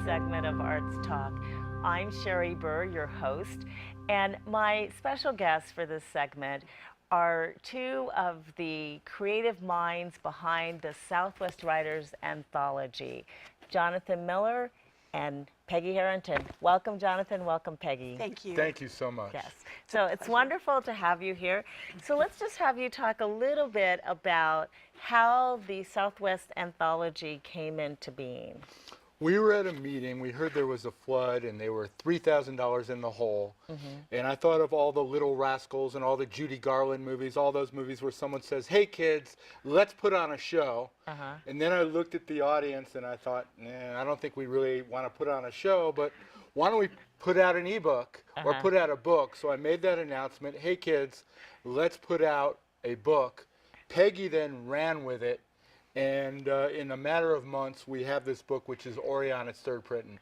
segment of Arts Talk. I'm Sherri Burr, your host, and my special guests for this segment are two of the creative minds behind the Southwest Writers Anthology, Jonathan Miller and Peggy Harrington. Welcome, Jonathan. Welcome, Peggy. Thank you. Thank you so much. Yes. So it's wonderful to have you here. So let's just have you talk a little bit about how the Southwest Anthology came into being. We were at a meeting, we heard there was a flood and they were $3,000 in the hole. And I thought of all the Little Rascals and all the Judy Garland movies, all those movies where someone says, hey kids, let's put on a show. And then I looked at the audience and I thought, I don't think we really want to put on a show, but why don't we put out an ebook or put out a book? So I made that announcement, hey kids, let's put out a book. Peggy then ran with it. And in a matter of months, we have this book, which is already on its third printing.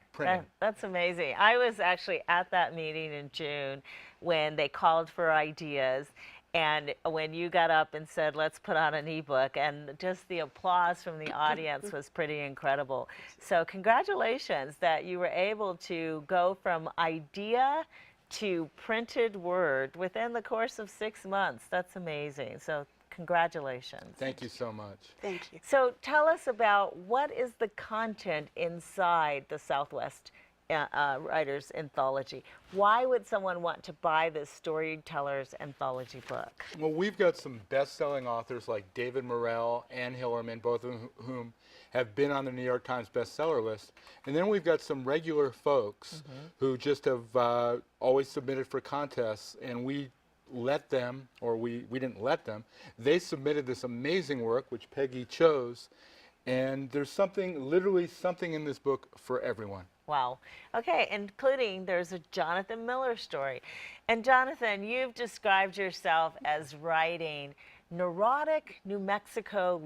That's amazing. I was actually at that meeting in June when they called for ideas. And when you got up and said, let's put on an ebook, and just the applause from the audience was pretty incredible. So congratulations that you were able to go from idea to printed word within the course of 6 months. That's amazing. So congratulations. Thank you so much. Thank you. So tell us about what is the content inside the Southwest Writers Anthology. Why would someone want to buy this Storytellers Anthology book? Well, we've got some best-selling authors like David Morrell, Ann Hillerman, both of whom have been on the New York Times bestseller list. And then we've got some regular folks who just have always submitted for contests, and we let them, or we didn't let them, they submitted this amazing work, which Peggy chose, and there's something, literally something in this book for everyone. Wow. Okay, including there's a Jonathan Miller story. And Jonathan, you've described yourself as writing neurotic New Mexico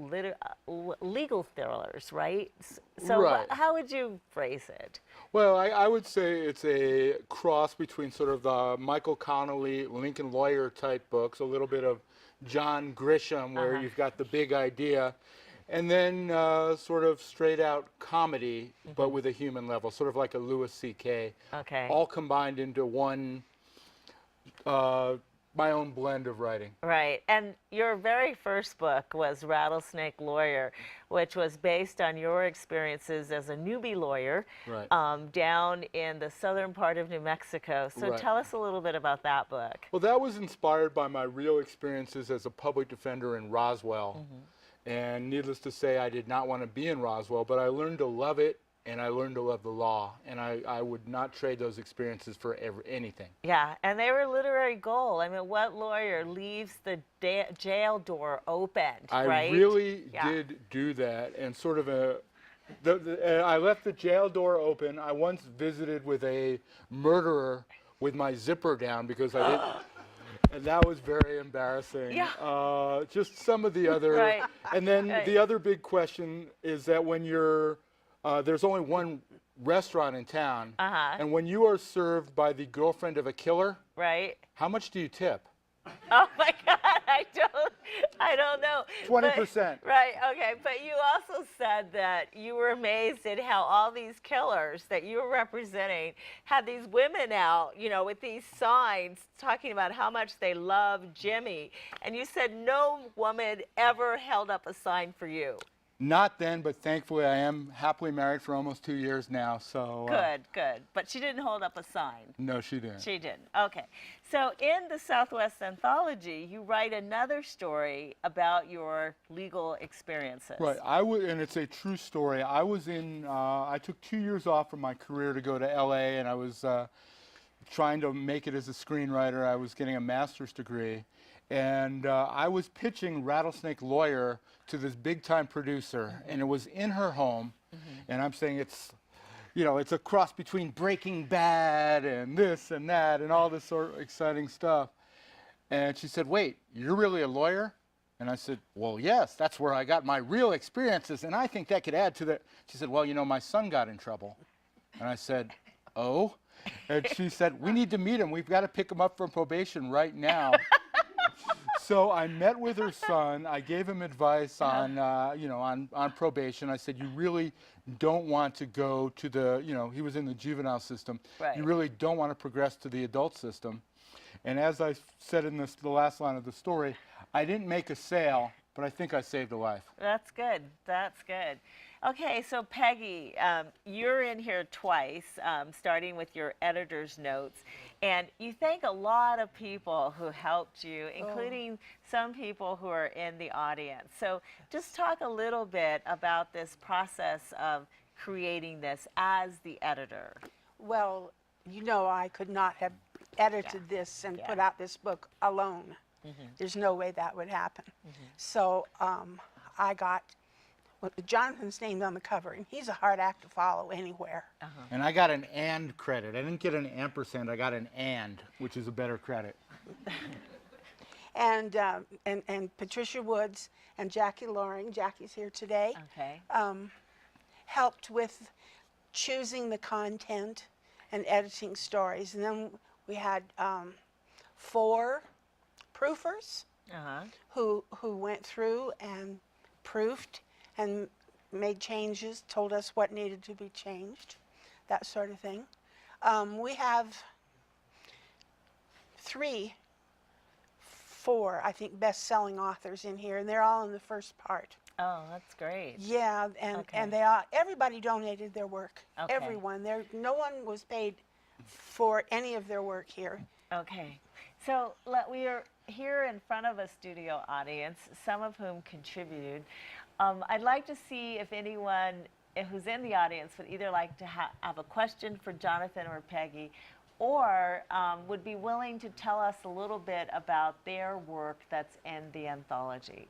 legal thrillers, right? So Right. How would you phrase it? Well, I would say it's a cross between sort of the Michael Connelly, Lincoln Lawyer type books, a little bit of John Grisham where you've got the big idea, and then sort of straight out comedy, but with a human level, sort of like a Louis C.K. Okay. All combined into one, my own blend of writing. Right. And your very first book was Rattlesnake Lawyer, which was based on your experiences as a newbie lawyer down in the southern part of New Mexico. So tell us a little bit about that book. Well, that was inspired by my real experiences as a public defender in Roswell. And needless to say, I did not want to be in Roswell, but I learned to love it, and I learned to love the law. And I would not trade those experiences for anything. Yeah, and they were literary gold. I mean, what lawyer leaves the jail door opened, right? I really did do that, and sort of I left the jail door open. I once visited with a murderer with my zipper down because I didn't. And that was very embarrassing. Yeah. Just some of the other. And then the other big question is that when you're, there's only one restaurant in town, and when you are served by the girlfriend of a killer, how much do you tip? Oh my God, I don't know. 20%. Right, okay, but you also said that you were amazed at how all these killers that you were representing had these women out, you know, with these signs talking about how much they love Jimmy. And you said no woman ever held up a sign for you. Not then, but thankfully I am happily married for almost 2 years now, so. Good. But she didn't hold up a sign. No, she didn't. She didn't. Okay. So in the Southwest Anthology, you write another story about your legal experiences. Right. And it's a true story. I was I took 2 years off from my career to go to LA, and I was trying to make it as a screenwriter. I was getting a master's degree. And I was pitching Rattlesnake Lawyer to this big-time producer, and it was in her home. And I'm saying it's, you know, it's a cross between Breaking Bad and this and that and all this sort of exciting stuff. And she said, wait, you're really a lawyer? And I said, well, yes, that's where I got my real experiences, and I think that could add to the. She said, well, you know, my son got in trouble. And I said, oh? And she said, we need to meet him. We've got to pick him up from probation right now. So I met with her son. I gave him advice on, on probation. I said, you really don't want to go to the, he was in the juvenile system. Right. You really don't want to progress to the adult system. And as I said in the last line of the story, I didn't make a sale, but I think I saved a life. That's good. That's good. Okay, so Peggy, you're in here twice, starting with your editor's notes, and you thank a lot of people who helped you, including some people who are in the audience. So just talk a little bit about this process of creating this as the editor. Well, I could not have edited this and put out this book alone. There's no way that would happen. So I got Jonathan's name on the cover, and he's a hard act to follow anywhere. And I got an and credit. I didn't get an ampersand. I got an and, which is a better credit. And Patricia Woods and Jackie Loring, Jackie's here today, Okay. helped with choosing the content and editing stories. And then we had 4 proofers who went through and proofed and made changes, told us what needed to be changed, that sort of thing. We have 4, I think, best-selling authors in here, and they're all in the first part. Oh, that's great. Yeah, and they all, everybody donated their work. Okay. Everyone. No one was paid for any of their work here. Okay. So we are here in front of a studio audience, some of whom contributed. I'd like to see if anyone who's in the audience would either like to have a question for Jonathan or Peggy, or would be willing to tell us a little bit about their work that's in the anthology.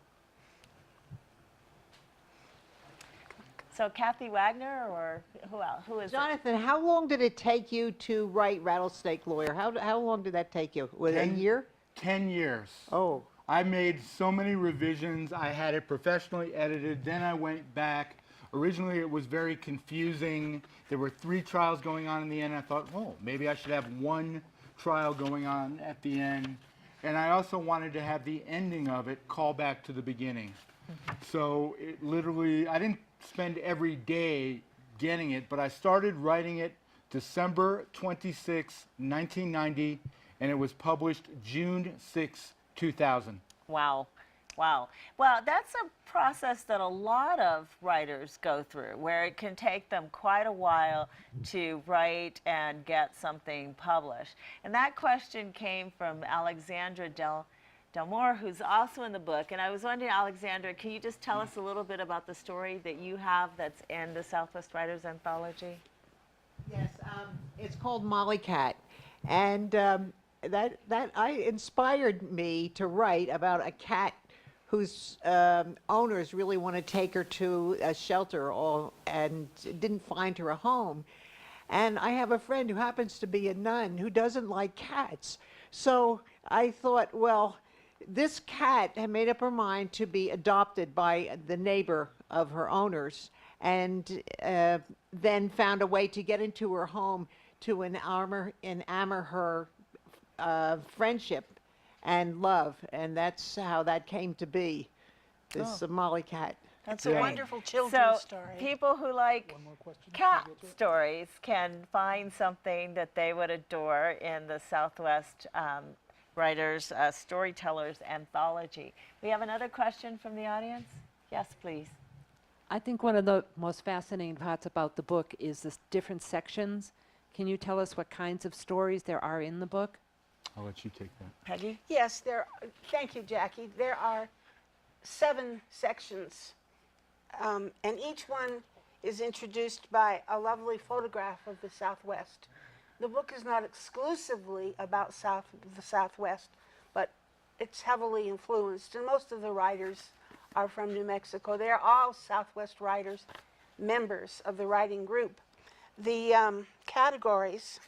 So Kathy Wagner, or who else? Who is it? Jonathan, how long did it take you to write Rattlesnake Lawyer? How long did that take you? Was it a year? 10 years. Oh. I made so many revisions. I had it professionally edited. Then I went back. Originally, it was very confusing. There were 3 trials going on in the end. I thought, oh, maybe I should have 1 trial going on at the end. And I also wanted to have the ending of it call back to the beginning. So it literally, I didn't spend every day getting it, but I started writing it December 26, 1990, and it was published June 6, 2000. Wow. Wow. Well, that's a process that a lot of writers go through, where it can take them quite a while to write and get something published. And that question came from Alexandra Delmore, who's also in the book. And I was wondering, Alexandra, can you just tell us a little bit about the story that you have that's in the Southwest Writers Anthology? Yes, it's called Molly Cat, and that inspired me to write about a cat whose owners really want to take her to a shelter and didn't find her a home. And I have a friend who happens to be a nun who doesn't like cats. So I thought, well, this cat had made up her mind to be adopted by the neighbor of her owners, and then found a way to get into her home to enamor her friendship and love, and that's how that came to be, this Molly Cat. That's Great. a wonderful children's So story. people who like cat stories can find something that they would adore in the Southwest Writers Storytellers Anthology. We have another question from the audience? Yes, please. I think one of the most fascinating parts about the book is the different sections. Can you tell us what kinds of stories there are in the book? I'll let you take that. Peggy? Yes, thank you, Jackie. There are 7 sections, and each one is introduced by a lovely photograph of the Southwest. The book is not exclusively about the Southwest, but it's heavily influenced, and most of the writers are from New Mexico. They are all Southwest writers, members of the writing group. The categories,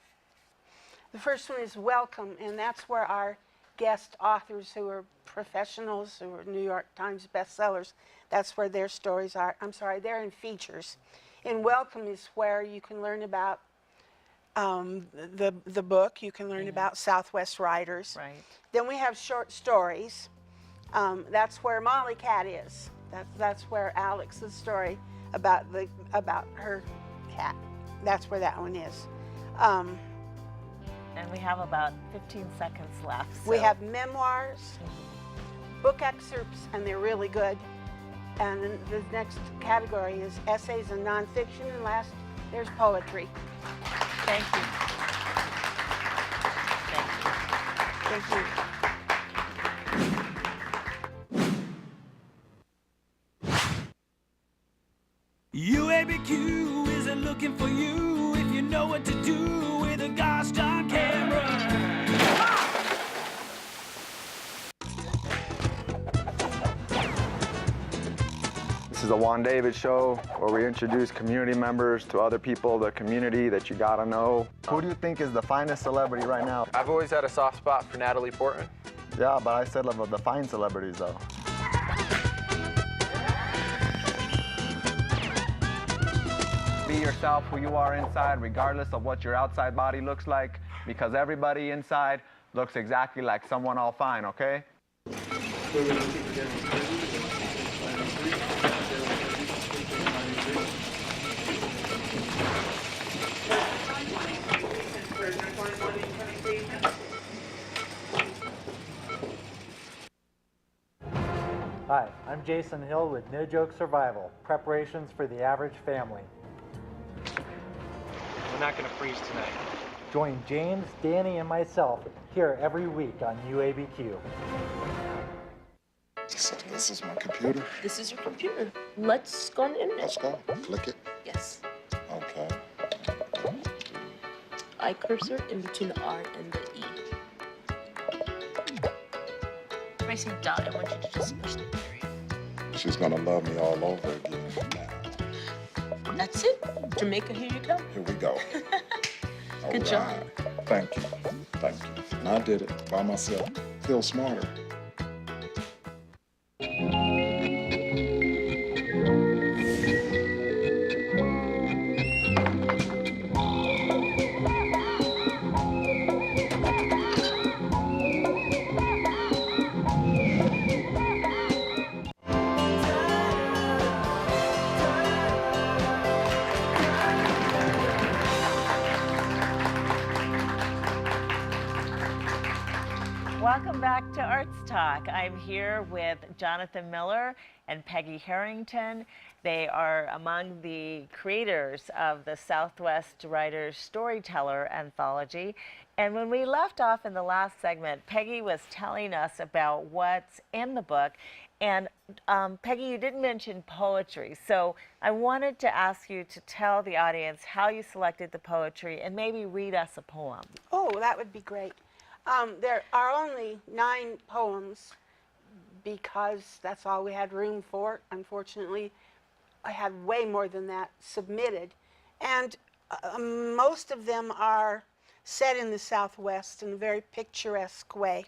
the first one is welcome, and that's where our guest authors who are professionals, who are New York Times bestsellers, that's where their stories are. I'm sorry, they're in features. In welcome is where you can learn about the book, you can learn about Southwest writers. Right. Then we have short stories, That's where Molly Cat is. That's where Alex's story about her cat. That's where that one is. And we have about 15 seconds left. We so- have memoirs, book excerpts, and they're really good. And then the next category is essays and nonfiction, and last there's poetry. Thank you. Thank you. Thank you. UABQ isn't looking for you if you know what to do with a gosh darn camera. This is the Juan David Show, where we introduce community members to other people, the community that you gotta know. Who do you think is the finest celebrity right now? I've always had a soft spot for Natalie Portman. Yeah, but I said of the fine celebrities though. Be yourself who you are inside, regardless of what your outside body looks like, because everybody inside looks exactly like someone all fine, okay? Hi, I'm Jason Hill with No Joke Survival, preparations for the average family. We're not going to freeze tonight. Join James, Danny, and myself here every week on UABQ. So this is my computer. This is your computer. Let's go on the internet. Let's go. Click it. Yes. Okay. I cursor in between the R and the E. When I say dot, I want you to just push the period. She's gonna love me all over again now. That's it. Jamaica, here you come. Here we go. Good All job. right. Thank you. Thank you. And I did it by myself. Feel smarter. Welcome back to Arts Talk. I'm here with Jonathan Miller and Peggy Harrington. They are among the creators of the SouthWest Writers Storyteller Anthology. And when we left off in the last segment, Peggy was telling us about what's in the book. And Peggy, you didn't mention poetry. So I wanted to ask you to tell the audience how you selected the poetry and maybe read us a poem. Oh, that would be great. There are only 9 poems because that's all we had room for. Unfortunately, I had way more than that submitted. And most of them are set in the Southwest in a very picturesque way.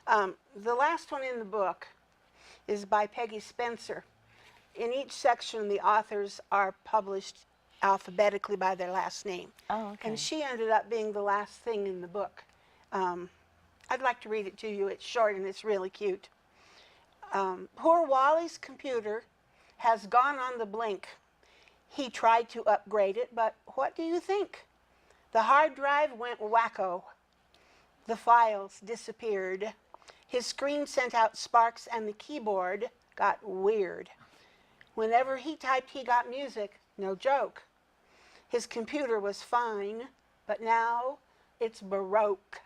The last one in the book is by Peggy Spencer. In each section, the authors are published alphabetically by their last name. Oh, okay. And she ended up being the last thing in the book. I'd like to read it to you. It's short and it's really cute. Poor Wally's computer has gone on the blink. He tried to upgrade it, but what do you think? The hard drive went wacko. The files disappeared. His screen sent out sparks and the keyboard got weird. Whenever he typed, he got music. No joke. His computer was fine, but now it's Baroque.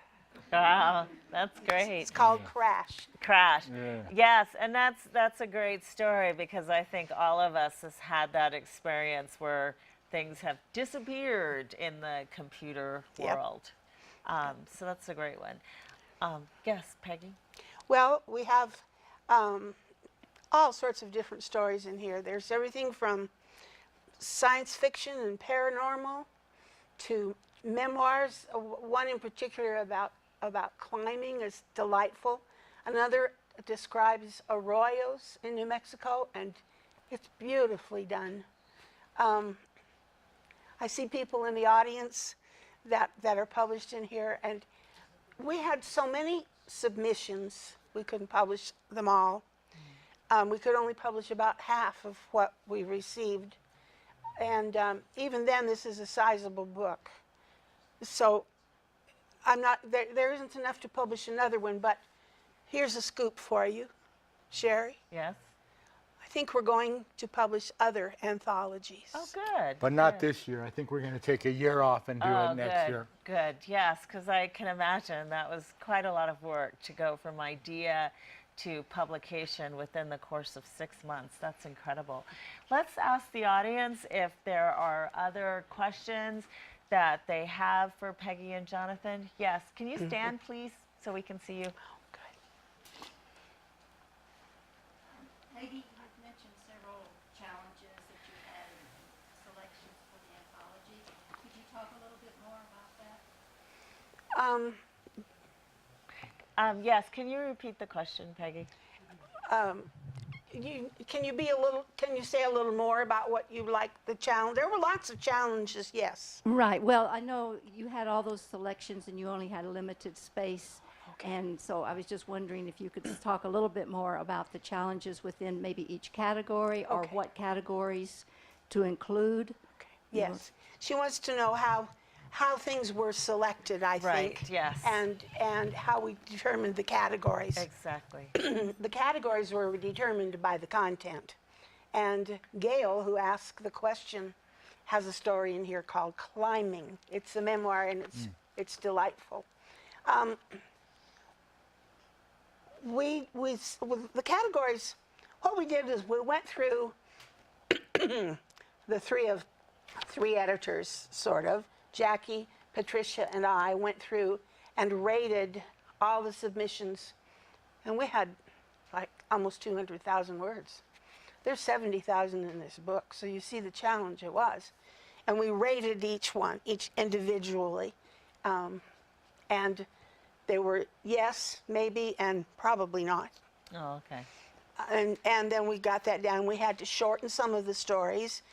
Wow, that's great. It's called Crash. Crash. Yes, and that's a great story because I think all of us has had that experience where things have disappeared in the computer Yep. world. So that's a great one. Yes, Peggy? Well, we have all sorts of different stories in here. There's everything from science fiction and paranormal to memoirs. One in particular about climbing is delightful. Another describes arroyos in New Mexico, and it's beautifully done. I see people in the audience that are published in here, and we had so many submissions We couldn't publish them all. We could only publish about half of what we received. And even then, this is a sizable book. So there isn't enough to publish another one, but here's a scoop for you, Sherri. Yes. I think we're going to publish other anthologies. Oh, good. But not good. this year. I think we're going to take a year off and do it next good, year. Good, yes, because I can imagine that was quite a lot of work to go from idea to publication within the course of 6 months. That's incredible. Let's ask the audience if there are other questions that they have for Peggy and Jonathan. Yes, can you stand, please, so we can see you? Peggy, you've mentioned several challenges that you had in selections for the anthology. Could you talk a little bit more about that? Yes, can you repeat the question, Peggy? Can you say a little more about what you like the challenge? There were lots of challenges, yes. Right. Well, I know you had all those selections and you only had a limited space. And so I was just wondering if you could talk a little bit more about the challenges within maybe each category or what categories to include. Yes. She wants to know how things were selected, I think. Right, yes. And how we determined the categories. Exactly. The categories were determined by the content. And Gail, who asked the question, has a story in here called Climbing. It's a memoir and it's delightful. With the categories, what we did is we went through the three editors, sort of. Jackie, Patricia, and I went through and rated all the submissions, and we had like almost 200,000 words. There's 70,000 in this book, so you see the challenge it was. And we rated each one, each individually, and they were yes, maybe, and probably not. Oh, okay. And then we got that down. We had to shorten some of the stories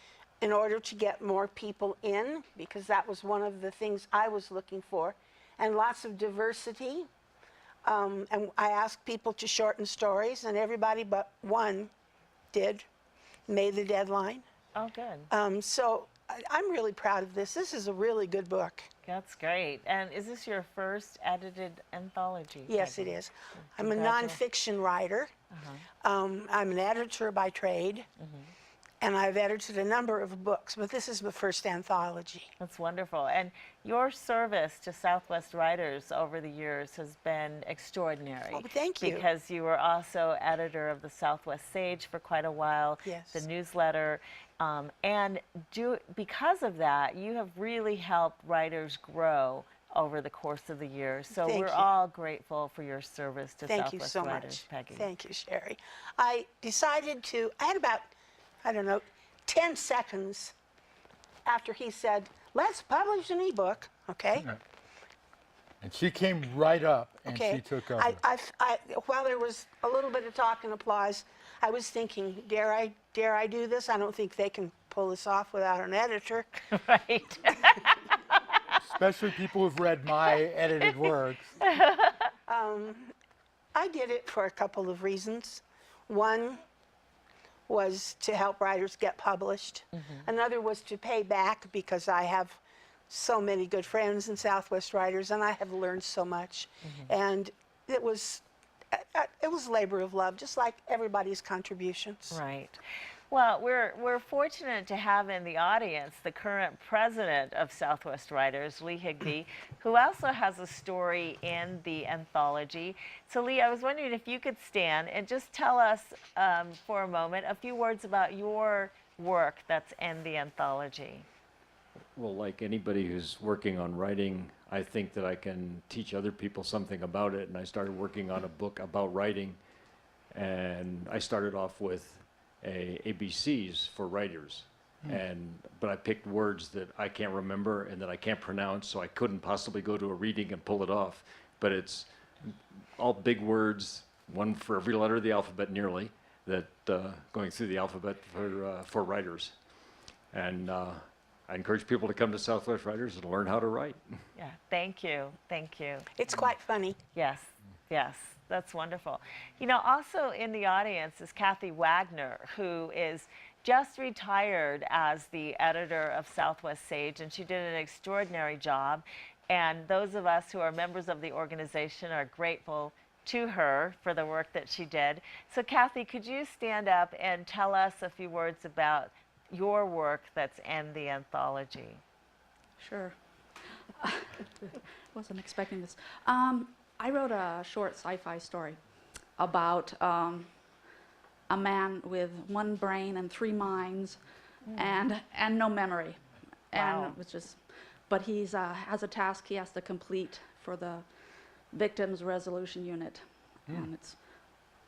in order to get more people in, because that was one of the things I was looking for, and lots of diversity. And I asked people to shorten stories, and everybody but one made the deadline. Oh, good. So I'm really proud of this. This is a really good book. That's great. And is this your first edited anthology? Yes, Peggy? it is. I'm a Congratulations. nonfiction writer. I'm an editor by trade. And I've edited a number of books, but this is my first anthology. That's wonderful. And your service to Southwest writers over the years has been extraordinary. Oh, thank you. Because you were also editor of the Southwest Sage for quite a while, Yes. the newsletter. Because of that, you have really helped writers grow over the course of the years. So Thank we're you. all grateful for your service to Thank you Southwest so writers, much. Peggy. Thank you, Sherri. I decided I had about, 10 seconds after he said, let's publish an ebook, okay? And she came right up and Okay. she took over. While there was a little bit of talk and applause, I was thinking, dare I do this? I don't think they can pull this off without an editor. Right. Especially people who've read my edited works. I did it for a couple of reasons. One was to help writers get published. Another was to pay back, because I have so many good friends in Southwest writers, and I have learned so much. And it was labor of love, just like everybody's contributions. Right. Well, we're fortunate to have in the audience the current president of Southwest Writers, Lee Higbee, who also has a story in the anthology. So, Lee, I was wondering if you could stand and just tell us for a moment a few words about your work that's in the anthology. Well, like anybody who's working on writing, I think that I can teach other people something about it. And I started working on a book about writing, and I started off with ABCs for writers, but I picked words that I can't remember and that I can't pronounce, so I couldn't possibly go to a reading and pull it off. But it's all big words, one for every letter of the alphabet nearly, that going through the alphabet for writers. And I encourage people to come to Southwest Writers and learn how to write. Yeah, thank you. Thank you. It's quite funny. Yes, Yes, that's wonderful. You know, also in the audience is Kathy Wagner, who is just retired as the editor of Southwest Sage, and she did an extraordinary job. And those of us who are members of the organization are grateful to her for the work that she did. So Kathy, could you stand up and tell us a few words about your work that's in the anthology? Sure. Wasn't expecting this. I wrote a short sci-fi story about a man with one brain and 3 minds, and no memory, Wow. and which is, but he's has a task he has to complete for the victims resolution unit, and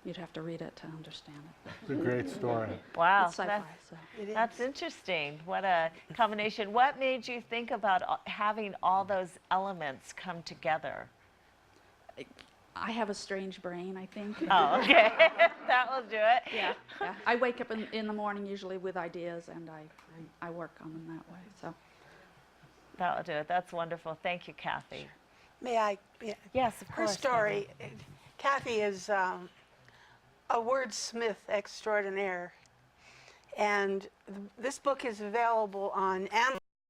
you'd have to read it to understand it. It's a great story. Wow, It's sci-fi, so. that's interesting. What a combination. What made you think about having all those elements come together? I have a strange brain, I think. Oh, okay. That will do it. Yeah. I wake up in the morning usually with ideas, and I work on them that way. So That will do it. That's wonderful. Thank you, Kathy. May I? Yes, of Her course. story, Kathy is a wordsmith extraordinaire. And this book is available on Amazon.